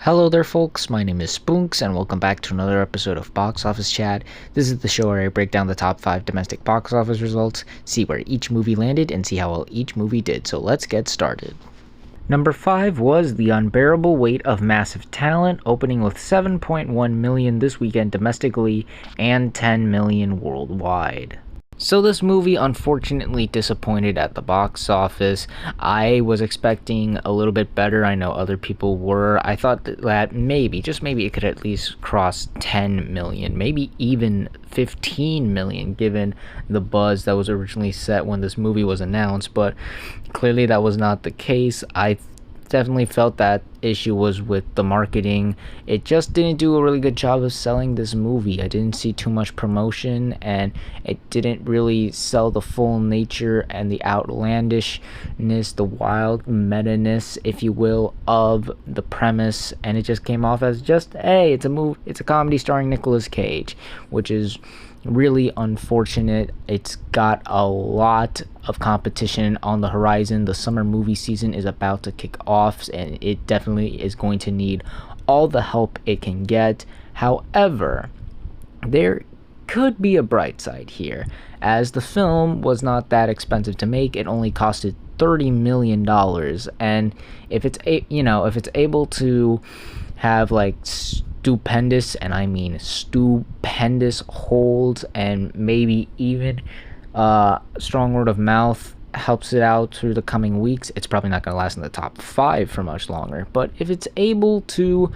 Hello there, folks. My name is Spoonks, and welcome back to another episode of Box Office Chat. This is the show where I break down the top 5 domestic box office results, see where each movie landed, and see how well each movie did. So let's get started. Number 5 was The Unbearable Weight of Massive Talent, opening with 7.1 million this weekend domestically and 10 million worldwide. So this movie unfortunately disappointed at the box office. I was expecting a little bit better. I know other people were. I thought that maybe, just maybe, it could at least cross 10 million, maybe even 15 million, given the buzz that was originally set when this movie was announced. But clearly that was not the case. I definitely felt that issue was with the marketing. It just didn't do a really good job of selling this movie. I didn't see too much promotion, and it didn't really sell the full nature and the outlandishness, the wild meta-ness, if you will, of the premise. And it just came off as just, hey, it's a comedy starring Nicolas Cage, which is really unfortunate. It's got a lot of competition on the horizon. The summer movie season is about to kick off, and it definitely is going to need all the help it can get. However, there could be a bright side here, as the film was not that expensive to make. It only costed $30 million, and if it's able to have like stupendous, and I mean stupendous, holds, and maybe even strong word of mouth helps it out through the coming weeks, it's probably not going to last in the top 5 for much longer. But if it's able to,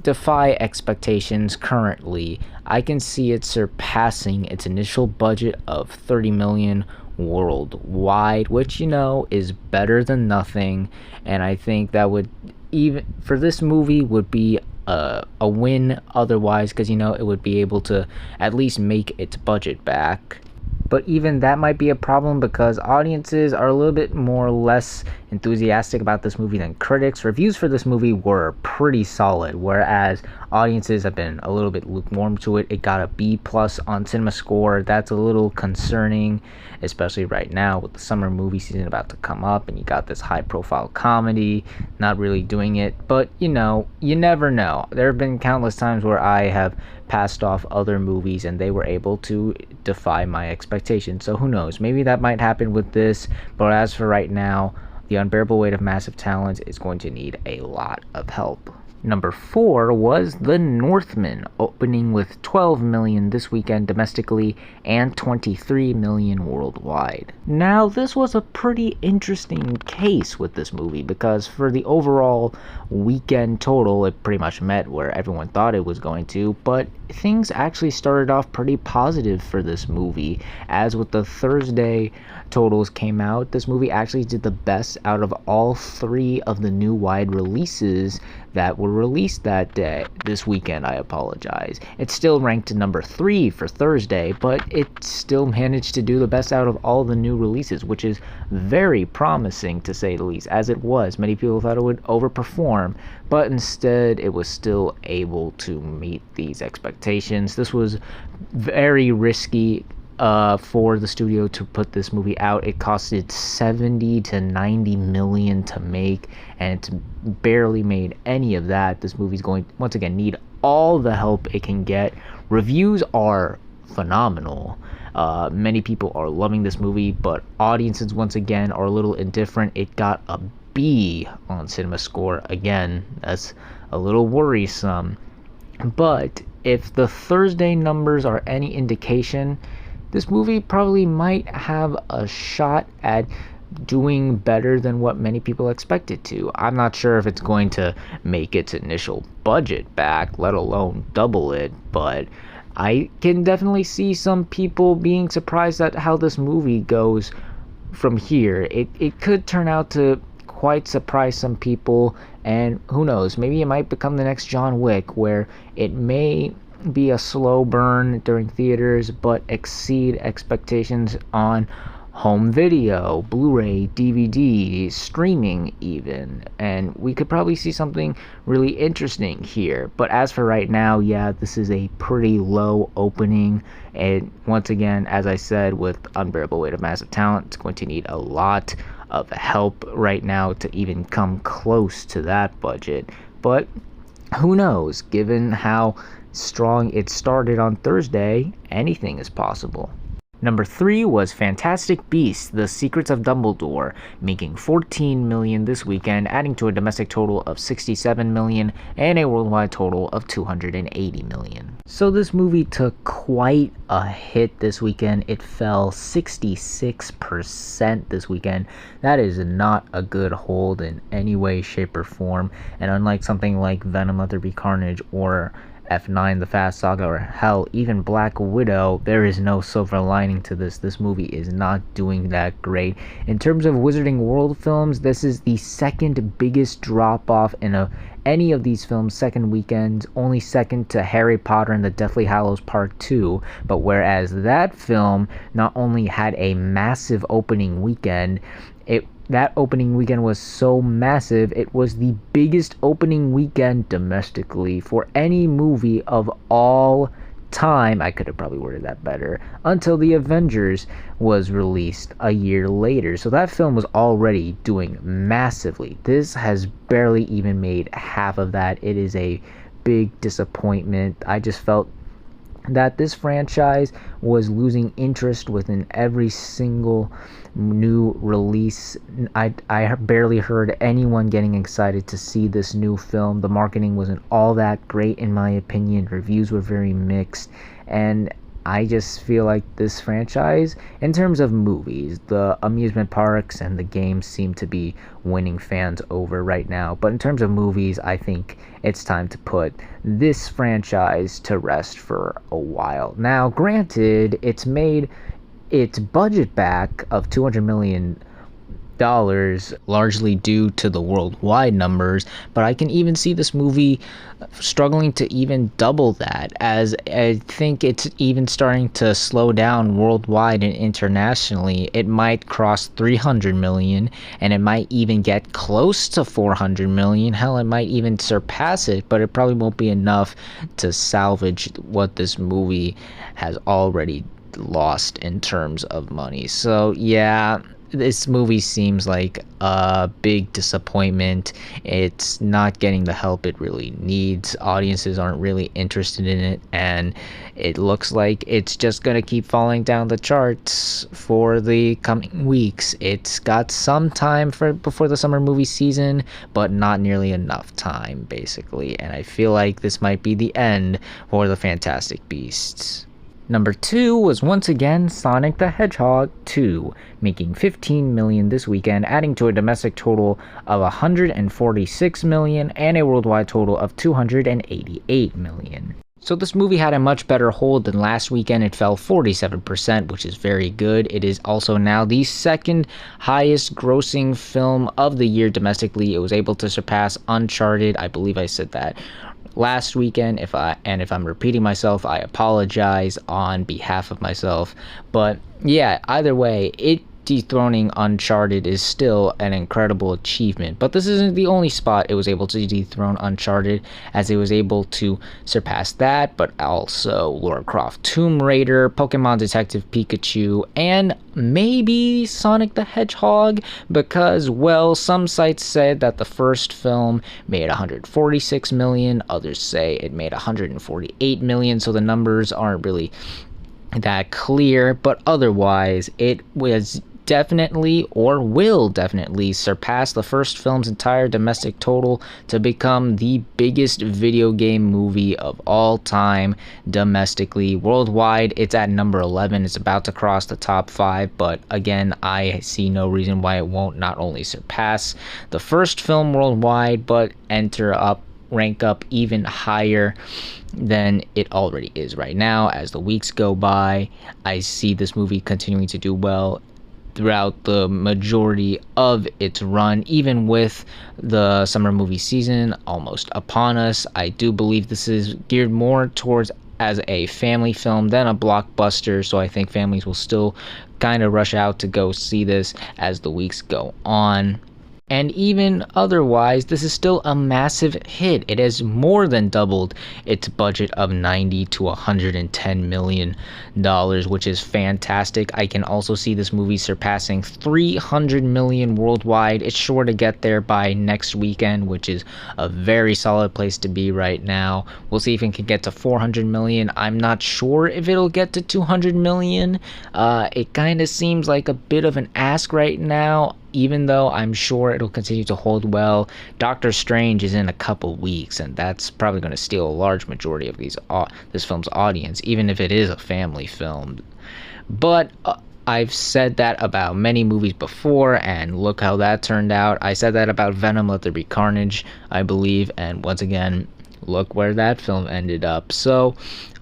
defy expectations currently, I can see it surpassing its initial budget of 30 million worldwide, which is better than nothing. And I think that would, even for this movie, would be a win otherwise, because it would be able to at least make its budget back. But even that might be a problem, because audiences are a little bit more or less enthusiastic about this movie than critics. Reviews for this movie were pretty solid, whereas audiences have been a little bit lukewarm to it. It got a B+ on CinemaScore. That's a little concerning, especially right now with the summer movie season about to come up, and you got this high-profile comedy not really doing it. But you never know. There have been countless times where I have passed off other movies and they were able to defy my expectations. So who knows? Maybe that might happen with this. But as for right now, The Unbearable Weight of Massive Talent is going to need a lot of help. Number 4 was The Northman, opening with 12 million this weekend domestically and 23 million worldwide. Now, this was a pretty interesting case with this movie, because for the overall weekend total, it pretty much met where everyone thought it was going to, but things actually started off pretty positive for this movie. As with the Thursday totals came out, this movie actually did the best out of all 3 of the new wide releases that were released this weekend. I apologize. It still ranked number 3 for Thursday, but it still managed to do the best out of all the new releases, which is very promising, to say the least. As it was, many people thought it would overperform, but instead it was still able to meet these expectations. This was very risky for the studio to put this movie out. It costed 70 to 90 million to make, and it's barely made any of that. This movie's going, once again, need all the help it can get. Reviews are phenomenal. Many people are loving this movie, but audiences, once again, are a little indifferent. It got a B on CinemaScore. Again, that's a little worrisome. But if the Thursday numbers are any indication, this movie probably might have a shot at doing better than what many people expect it to. I'm not sure if it's going to make its initial budget back, let alone double it, but I can definitely see some people being surprised at how this movie goes from here. It could turn out to quite surprise some people, and who knows, maybe it might become the next John Wick, where it may be a slow burn during theaters but exceed expectations on home video, Blu-ray, DVD, streaming even, and we could probably see something really interesting here. But as for right now, yeah, this is a pretty low opening, and once again, as I said, with Unbearable Weight of Massive Talent, it's going to need a lot of help right now to even come close to that budget. but who knows? Given how strong it started on Thursday, anything is possible. Number 3 was Fantastic Beasts: The Secrets of Dumbledore, making $14 million this weekend, adding to a domestic total of $67 million and a worldwide total of $280 million. So this movie took quite a hit this weekend. It fell 66% this weekend. That is not a good hold in any way, shape, or form. And unlike something like Venom: Let There Be Carnage or F9 The Fast Saga, or hell, even Black Widow, there is no silver lining to this. This movie is not doing that great. In terms of Wizarding World films, this is the second biggest drop off in any of these films' second weekends, only second to Harry Potter and the Deathly Hallows Part 2. But whereas that film not only had a massive opening weekend, that opening weekend was so massive, it was the biggest opening weekend domestically for any movie of all time. I could have probably worded that better. Until The Avengers was released a year later. So that film was already doing massively. This has barely even made half of that. It is a big disappointment. I just felt that this franchise was losing interest within every single new release. I barely heard anyone getting excited to see this new film. The marketing wasn't all that great in my opinion. Reviews were very mixed, and I just feel like this franchise, in terms of movies, the amusement parks and the games seem to be winning fans over right now. But in terms of movies, I think it's time to put this franchise to rest for a while. Now, granted, it's made its budget back of $200 million, largely due to the worldwide numbers, but I can even see this movie struggling to even double that, as I think it's even starting to slow down worldwide and internationally. It might cross 300 million, and it might even get close to 400 million. Hell, it might even surpass it, but it probably won't be enough to salvage what this movie has already lost in terms of money. So yeah, this movie seems like a big disappointment. It's not getting the help it really needs. Audiences aren't really interested in it, and it looks like it's just gonna keep falling down the charts for the coming weeks. It's got some time before the summer movie season, but not nearly enough time, basically. And I feel like this might be the end for the Fantastic Beasts. Number 2 was once again Sonic the Hedgehog 2, making $15 million this weekend, adding to a domestic total of $146 million and a worldwide total of $288 million. So this movie had a much better hold than last weekend. It fell 47%, which is very good. It is also now the second highest grossing film of the year domestically. It was able to surpass Uncharted. I believe I said that last weekend. If I'm repeating myself, I apologize on behalf of myself. But yeah, either way, it dethroning Uncharted is still an incredible achievement. But this isn't the only spot it was able to dethrone Uncharted, as it was able to surpass that, but also Lara Croft Tomb Raider, Pokemon Detective Pikachu, and maybe Sonic the Hedgehog, because, well, some sites said that the first film made $146 million, others say it made $148 million, so the numbers aren't really that clear, but otherwise it was definitely, or will definitely, surpass the first film's entire domestic total to become the biggest video game movie of all time domestically. Worldwide, it's at number 11. It's about to cross the top 5, but again, I see no reason why it won't not only surpass the first film worldwide, but rank up even higher than it already is right now. As the weeks go by, I see this movie continuing to do well throughout the majority of its run, even with the summer movie season almost upon us. I do believe this is geared more towards as a family film than a blockbuster, so I think families will still kind of rush out to go see this as the weeks go on. And even otherwise, this is still a massive hit. It has more than doubled its budget of $90 to $110 million, which is fantastic. I can also see this movie surpassing $300 million worldwide. It's sure to get there by next weekend, which is a very solid place to be right now. We'll see if it can get to $400 million. I'm not sure if it'll get to $200 million. It kind of seems like a bit of an ask right now, even though I'm sure it'll continue to hold well. Doctor Strange is in a couple weeks, and that's probably going to steal a large majority of this film's audience, even if it is a family film. But I've said that about many movies before, and look how that turned out. I said that about Venom: Let There Be Carnage, I believe, and once again, look where that film ended up. So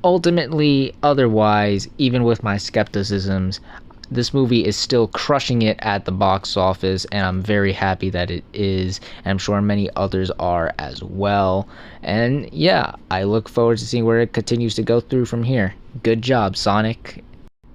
ultimately, otherwise, even with my skepticisms, this movie is still crushing it at the box office, and I'm very happy that it is, and I'm sure many others are as well. And yeah, I look forward to seeing where it continues to go through from here. Good job, Sonic.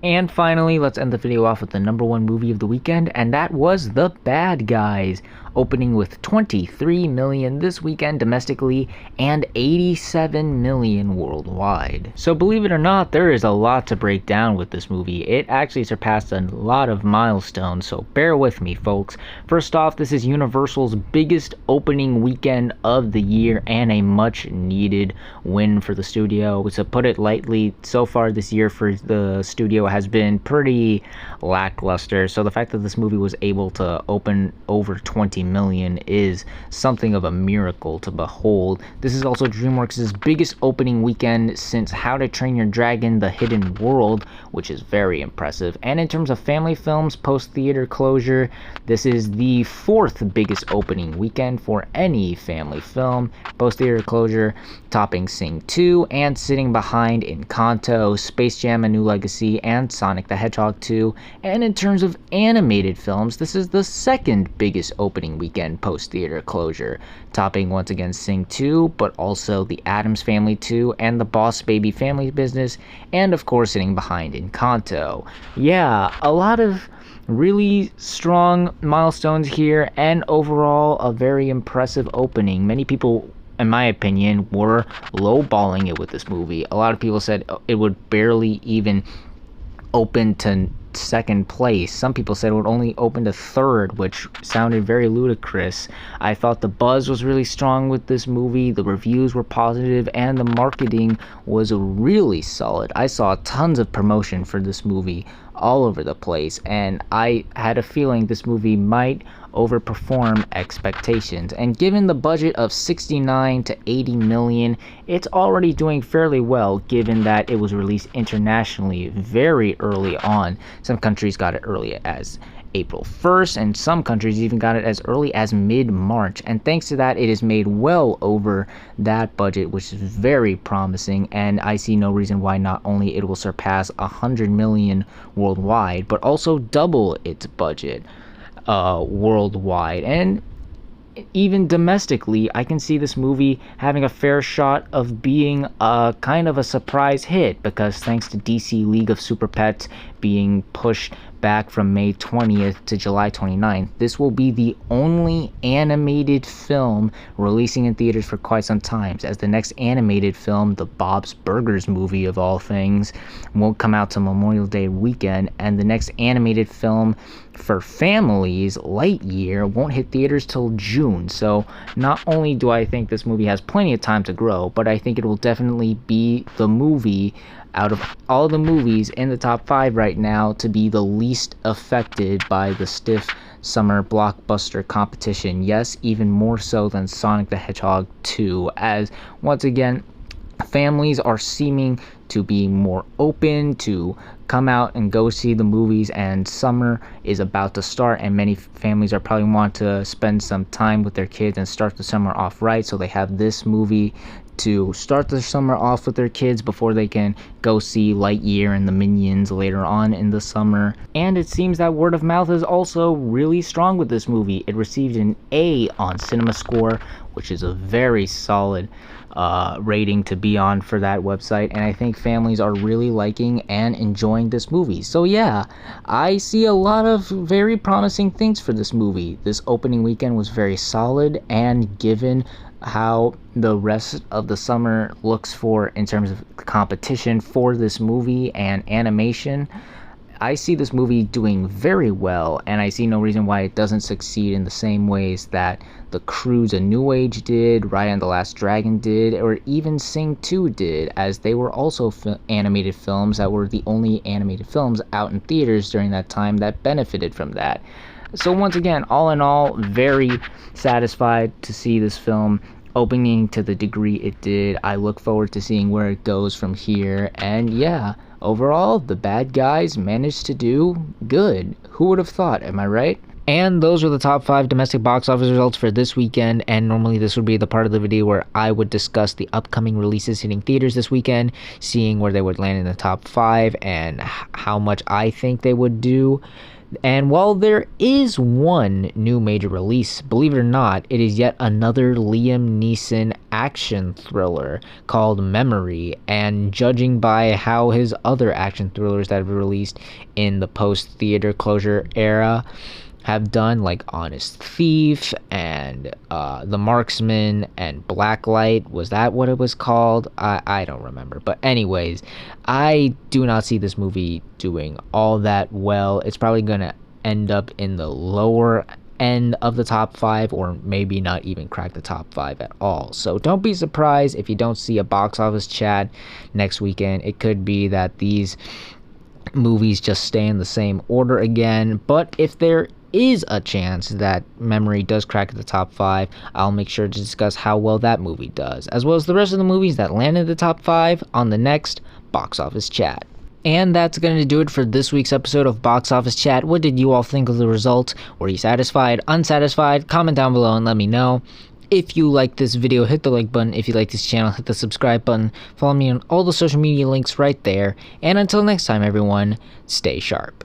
And finally, let's end the video off with the number one movie of the weekend, and that was The Bad Guys, opening with $23 million this weekend domestically and $87 million worldwide. So believe it or not, there is a lot to break down with this movie. It actually surpassed a lot of milestones, so bear with me, folks. First off, this is Universal's biggest opening weekend of the year and a much needed win for the studio. To put it lightly, so far this year for the studio has been pretty lackluster, so the fact that this movie was able to open over 20 million is something of a miracle to behold. This is also DreamWorks' biggest opening weekend since How to Train Your Dragon: The Hidden World, which is very impressive. And in terms of family films post-theater closure, this is the fourth biggest opening weekend for any family film post-theater closure, topping Sing 2 and sitting behind Encanto, Space Jam: A New Legacy, and Sonic the Hedgehog 2. And in terms of animated films, this is the second biggest opening weekend post-theater closure, topping once again Sing 2, but also The Addams Family 2 and The Boss Baby Family Business, and of course sitting behind Encanto. Yeah, a lot of really strong milestones here, and overall a very impressive opening. Many people, in my opinion, were lowballing it with this movie. A lot of people said it would barely even open to second place. Some people said it would only open to third, which sounded very ludicrous. I thought the buzz was really strong with this movie, the reviews were positive, and the marketing was really solid. I saw tons of promotion for this movie all over the place, and I had a feeling this movie might overperform expectations. And given the budget of 69 to 80 million, it's already doing fairly well given that it was released internationally very early on. Some countries got it early as April 1st, and some countries even got it as early as mid-March, and thanks to that, it is made well over that budget, which is very promising, and I see no reason why not only it will surpass 100 million worldwide, but also double its budget worldwide. And even domestically, I can see this movie having a fair shot of being a kind of a surprise hit, because thanks to DC League of Super Pets being pushed back from May 20th to July 29th, this will be the only animated film releasing in theaters for quite some time, as the next animated film, the Bob's Burgers movie of all things, won't come out till Memorial Day weekend, and the next animated film for families, Lightyear, won't hit theaters till June. So not only do I think this movie has plenty of time to grow, but I think it will definitely be the movie out of all the movies in the top 5 right now to be the least affected by the stiff summer blockbuster competition. Yes, even more so than Sonic the Hedgehog 2, as once again, families are seeming to be more open to come out and go see the movies, and summer is about to start, and many families are probably want to spend some time with their kids and start the summer off right, so they have this movie to start the summer off with their kids before they can go see Lightyear and the Minions later on in the summer. And it seems that word of mouth is also really strong with this movie. It received an A on CinemaScore, which is a very solid rating to be on for that website, and I think families are really liking and enjoying this movie. So yeah, I see a lot of very promising things for this movie. This opening weekend was very solid, and given how the rest of the summer looks for in terms of competition for this movie and animation, I see this movie doing very well, and I see no reason why it doesn't succeed in the same ways that The Croods: A New Age did, Raya and the Last Dragon did, or even Sing 2 did, as they were also animated films that were the only animated films out in theaters during that time that benefited from that. So once again, all in all, very satisfied to see this film opening to the degree it did. I look forward to seeing where it goes from here, and yeah, overall, the bad guys managed to do good. Who would have thought, am I right? And those were the top 5 domestic box office results for this weekend, and normally this would be the part of the video where I would discuss the upcoming releases hitting theaters this weekend, seeing where they would land in the top 5 and how much I think they would do. And while there is one new major release, believe it or not, it is yet another Liam Neeson action thriller called Memory, and judging by how his other action thrillers that have been released in the post-theater closure era have done, like Honest Thief and The Marksman and Blacklight. Was that what it was called? I don't remember. But anyways, I do not see this movie doing all that well. It's probably going to end up in the lower end of the top 5, or maybe not even crack the top 5 at all. So don't be surprised if you don't see a box office chat next weekend. It could be that these movies just stay in the same order again. But if there is a chance that Memory does crack the top 5, I'll make sure to discuss how well that movie does, as well as the rest of the movies that land in the top 5 on the next Box Office Chat. And that's going to do it for this week's episode of Box Office Chat. What did you all think of the results? Were you satisfied, unsatisfied? Comment down below and let me know. If you like this video, hit the like button. If you like this channel, hit the subscribe button. Follow me on all the social media links right there. And until next time, everyone, stay sharp.